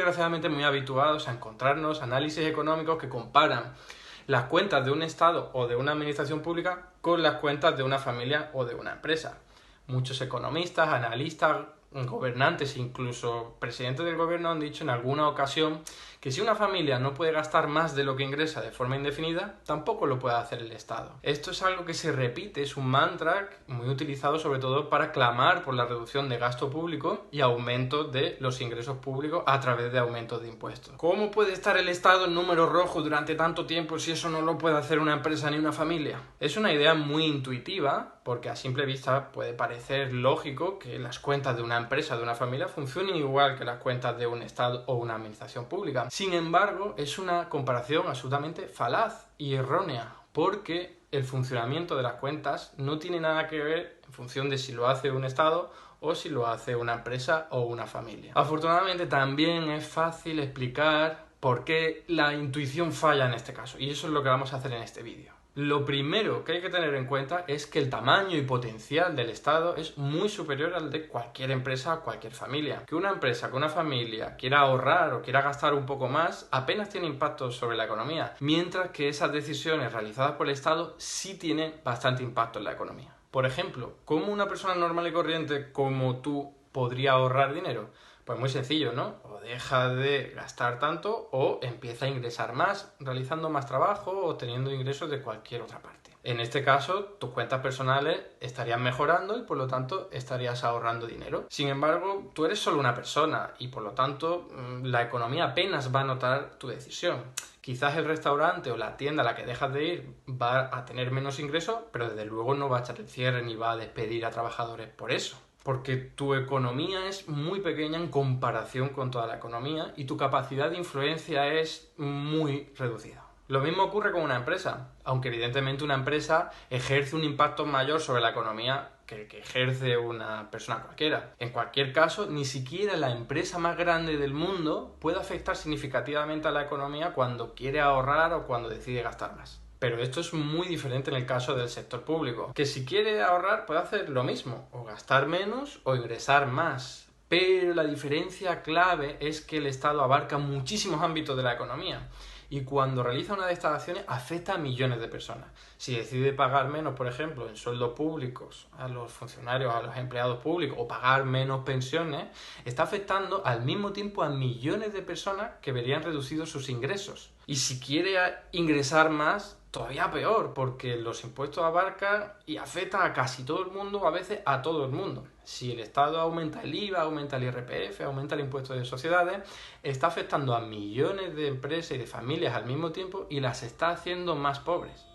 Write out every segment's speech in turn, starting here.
desgraciadamente muy habituados a encontrarnos análisis económicos que comparan las cuentas de un Estado o de una administración pública con las cuentas de una familia o de una empresa. Muchos economistas, analistas, gobernantes, incluso presidentes del gobierno han dicho en alguna ocasión que si una familia no puede gastar más de lo que ingresa de forma indefinida, tampoco lo puede hacer el Estado. Esto es algo que se repite, es un mantra muy utilizado sobre todo para clamar por la reducción de gasto público y aumento de los ingresos públicos a través de aumentos de impuestos. ¿Cómo puede estar el Estado en números rojos durante tanto tiempo si eso no lo puede hacer una empresa ni una familia? Es una idea muy intuitiva, porque a simple vista puede parecer lógico que las cuentas de una empresa, de una familia, funcionen igual que las cuentas de un Estado o una administración pública. Sin embargo, es una comparación absolutamente falaz y errónea, porque el funcionamiento de las cuentas no tiene nada que ver en función de si lo hace un Estado o si lo hace una empresa o una familia. Afortunadamente también es fácil explicar por qué la intuición falla en este caso, y eso es lo que vamos a hacer en este vídeo. Lo primero que hay que tener en cuenta es que el tamaño y potencial del Estado es muy superior al de cualquier empresa o cualquier familia. Que una empresa, que una familia quiera ahorrar o quiera gastar un poco más apenas tiene impacto sobre la economía, mientras que esas decisiones realizadas por el Estado sí tienen bastante impacto en la economía. Por ejemplo, ¿cómo una persona normal y corriente como tú podría ahorrar dinero? Pues muy sencillo, ¿no? O deja de gastar tanto o empieza a ingresar más, realizando más trabajo o teniendo ingresos de cualquier otra parte. En este caso, tus cuentas personales estarían mejorando y por lo tanto estarías ahorrando dinero. Sin embargo, tú eres solo una persona y por lo tanto la economía apenas va a notar tu decisión. Quizás el restaurante o la tienda a la que dejas de ir va a tener menos ingresos, pero desde luego no va a echar el cierre ni va a despedir a trabajadores por eso. Porque tu economía es muy pequeña en comparación con toda la economía y tu capacidad de influencia es muy reducida. Lo mismo ocurre con una empresa, aunque evidentemente una empresa ejerce un impacto mayor sobre la economía que el que ejerce una persona cualquiera. En cualquier caso, ni siquiera la empresa más grande del mundo puede afectar significativamente a la economía cuando quiere ahorrar o cuando decide gastar más. Pero esto es muy diferente en el caso del sector público, que si quiere ahorrar puede hacer lo mismo, o gastar menos o ingresar más. Pero la diferencia clave es que el Estado abarca muchísimos ámbitos de la economía y cuando realiza una de estas acciones afecta a millones de personas. Si decide pagar menos, por ejemplo, en sueldos públicos a los funcionarios, a los empleados públicos o pagar menos pensiones, está afectando al mismo tiempo a millones de personas que verían reducidos sus ingresos. Y si quiere ingresar más, todavía peor, porque los impuestos abarcan y afectan a casi todo el mundo, a veces a todo el mundo. Si el Estado aumenta el IVA, aumenta el IRPF, aumenta el impuesto de sociedades, está afectando a millones de empresas y de familias al mismo tiempo y las está haciendo más pobres.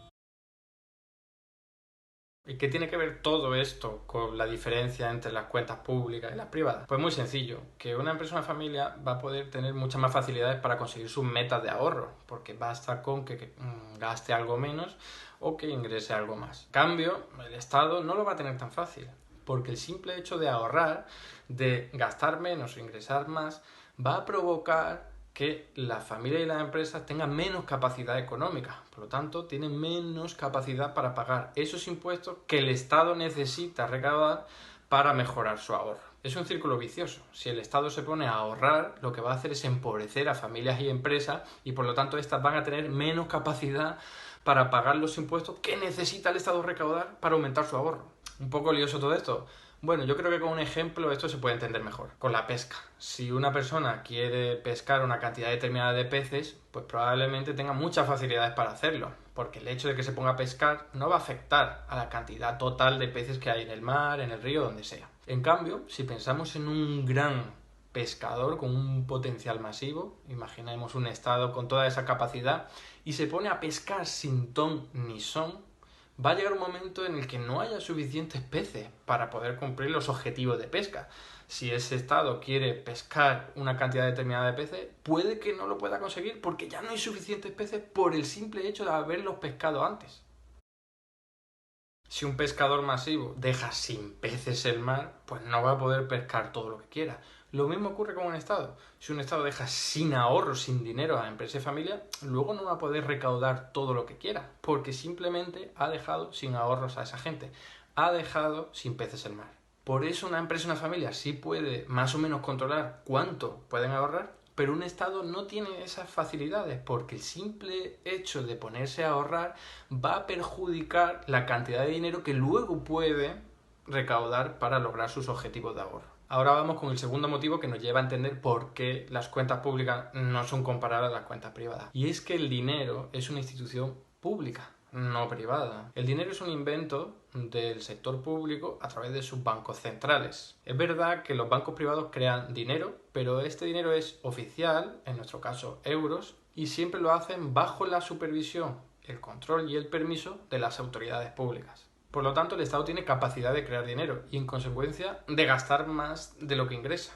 ¿Y qué tiene que ver todo esto con la diferencia entre las cuentas públicas y las privadas? Pues muy sencillo, que una empresa o una familia va a poder tener muchas más facilidades para conseguir sus metas de ahorro, porque basta con que gaste algo menos o que ingrese algo más. En cambio, el Estado no lo va a tener tan fácil, porque el simple hecho de ahorrar, de gastar menos o ingresar más, va a provocar que las familias y las empresas tengan menos capacidad económica, por lo tanto tienen menos capacidad para pagar esos impuestos que el Estado necesita recaudar para mejorar su ahorro. Es un círculo vicioso. Si el Estado se pone a ahorrar, lo que va a hacer es empobrecer a familias y empresas y por lo tanto estas van a tener menos capacidad para pagar los impuestos que necesita el Estado recaudar para aumentar su ahorro. Un poco lioso todo esto. Bueno, yo creo que con un ejemplo esto se puede entender mejor. Con la pesca. Si una persona quiere pescar una cantidad determinada de peces, pues probablemente tenga muchas facilidades para hacerlo, porque el hecho de que se ponga a pescar no va a afectar a la cantidad total de peces que hay en el mar, en el río, donde sea. En cambio, si pensamos en un gran pescador con un potencial masivo, imaginemos un estado con toda esa capacidad, y se pone a pescar sin ton ni son, va a llegar un momento en el que no haya suficientes peces para poder cumplir los objetivos de pesca. Si ese estado quiere pescar una cantidad determinada de peces, puede que no lo pueda conseguir porque ya no hay suficientes peces por el simple hecho de haberlos pescado antes. Si un pescador masivo deja sin peces el mar, pues no va a poder pescar todo lo que quiera. Lo mismo ocurre con un Estado. Si un Estado deja sin ahorro, sin dinero a empresas y familias, luego no va a poder recaudar todo lo que quiera, porque simplemente ha dejado sin ahorros a esa gente. Ha dejado sin peces el mar. Por eso una empresa y una familia sí puede más o menos controlar cuánto pueden ahorrar, Pero un Estado no tiene esas facilidades porque el simple hecho de ponerse a ahorrar va a perjudicar la cantidad de dinero que luego puede recaudar para lograr sus objetivos de ahorro. Ahora vamos con el segundo motivo que nos lleva a entender por qué las cuentas públicas no son comparables a las cuentas privadas. Y es que el dinero es una institución pública, no privada. El dinero es un invento del sector público a través de sus bancos centrales. Es verdad que los bancos privados crean dinero, pero este dinero es oficial, en nuestro caso euros, y siempre lo hacen bajo la supervisión, el control y el permiso de las autoridades públicas. Por lo tanto, el Estado tiene capacidad de crear dinero y, en consecuencia, de gastar más de lo que ingresa.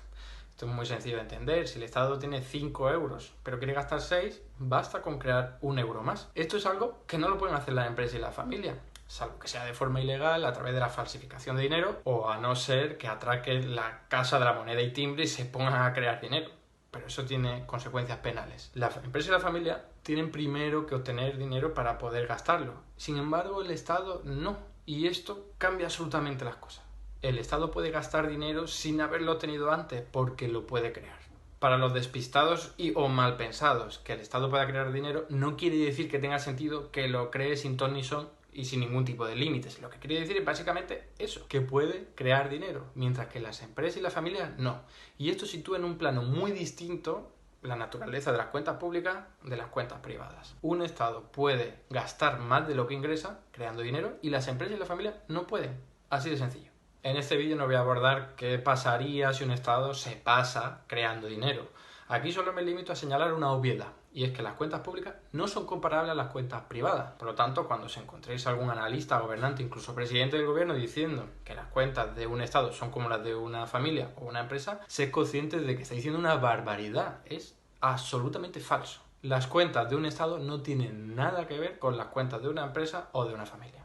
Esto es muy sencillo de entender. Si el Estado tiene 5 euros, pero quiere gastar 6, basta con crear 1 euro más. Esto es algo que no lo pueden hacer las empresas y la familia, salvo que sea de forma ilegal a través de la falsificación de dinero o a no ser que atraquen la Casa de la Moneda y Timbre y se pongan a crear dinero. Pero eso tiene consecuencias penales. La empresa y la familia tienen primero que obtener dinero para poder gastarlo. Sin embargo, el Estado no. Y esto cambia absolutamente las cosas. El Estado puede gastar dinero sin haberlo obtenido antes porque lo puede crear. Para los despistados o mal pensados, que el Estado pueda crear dinero no quiere decir que tenga sentido que lo cree sin ton ni son y sin ningún tipo de límites. Lo que quiere decir es básicamente eso, que puede crear dinero, mientras que las empresas y las familias no. Y esto sitúa en un plano muy distinto la naturaleza de las cuentas públicas de las cuentas privadas. Un Estado puede gastar más de lo que ingresa creando dinero y las empresas y las familias no pueden. Así de sencillo. En este vídeo no voy a abordar qué pasaría si un Estado se pasa creando dinero. Aquí solo me limito a señalar una obviedad, y es que las cuentas públicas no son comparables a las cuentas privadas. Por lo tanto, cuando os encontréis algún analista, gobernante, incluso presidente del gobierno diciendo que las cuentas de un Estado son como las de una familia o una empresa, sed conscientes de que está diciendo una barbaridad. Es absolutamente falso. Las cuentas de un Estado no tienen nada que ver con las cuentas de una empresa o de una familia.